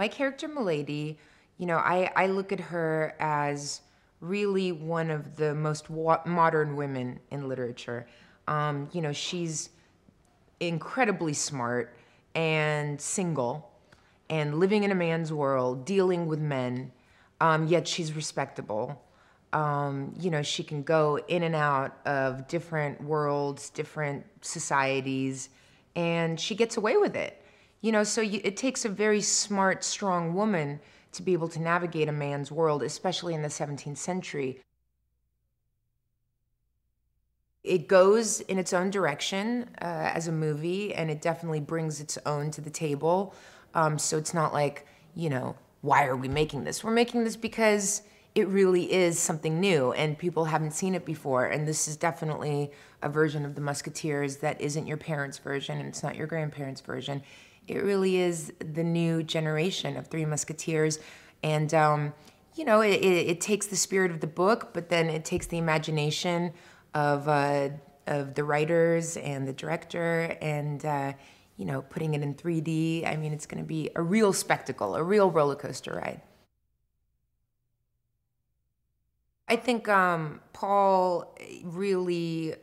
My character, Milady, I look at her as really one of the most modern women in literature. She's incredibly smart and single and living in a man's world, dealing with men, yet she's respectable. She can go in and out of different worlds, different societies, and she gets away with it. It takes a very smart, strong woman to be able to navigate a man's world, especially in the 17th century. It goes in its own direction as a movie, and it definitely brings its own to the table. So it's not like, why are we making this? We're making this because it really is something new, and people haven't seen it before. And this is definitely a version of the Musketeers that isn't your parents' version, and it's not your grandparents' version. It really is the new generation of Three Musketeers. And, it takes the spirit of the book, but then it takes the imagination of the writers and the director, and putting it in 3D. I mean, it's going to be a real spectacle, a real roller coaster ride. I think Paul really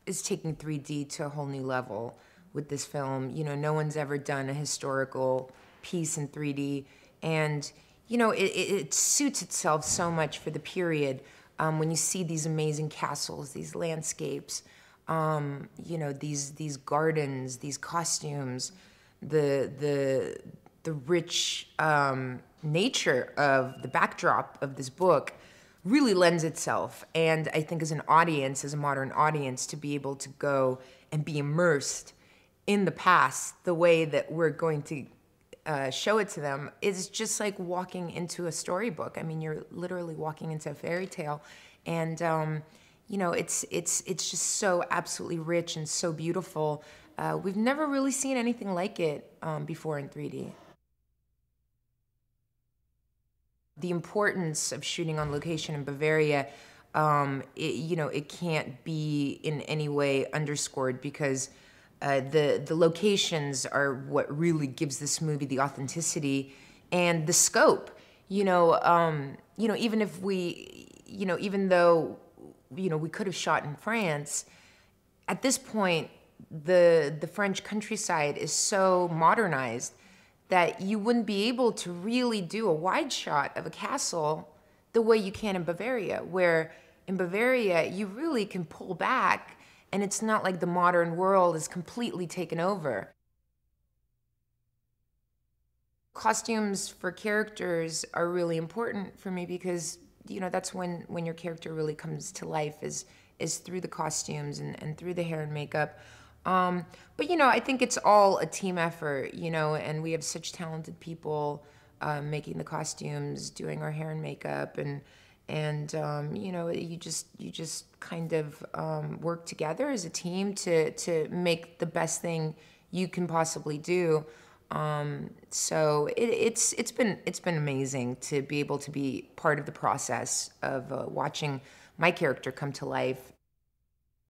is taking 3D to a whole new level with this film. No one's ever done a historical piece in 3D, and it suits itself so much for the period. When you see these amazing castles, these landscapes, these gardens, these costumes, the rich nature of the backdrop of this book really lends itself. And I think as an audience, as a modern audience, to be able to go and be immersed in the past the way that we're going to show it to them is just like walking into a storybook. I mean, you're literally walking into a fairy tale, and it's just so absolutely rich and so beautiful. We've never really seen anything like it before in 3D. The importance of shooting on location in Bavaria, it can't be in any way underscored, because the locations are what really gives this movie the authenticity and the scope. Even if even though we could have shot in France, at this point the French countryside is so modernized that you wouldn't be able to really do a wide shot of a castle the way you can in Bavaria, where in Bavaria you really can pull back, and it's not like the modern world is completely taken over. Costumes for characters are really important for me, because that's when your character really comes to life, is through the costumes and through the hair and makeup. But I think it's all a team effort, and we have such talented people making the costumes, doing our hair and makeup, and you just kind of work together as a team to make the best thing you can possibly do. So it's been amazing to be able to be part of the process of watching my character come to life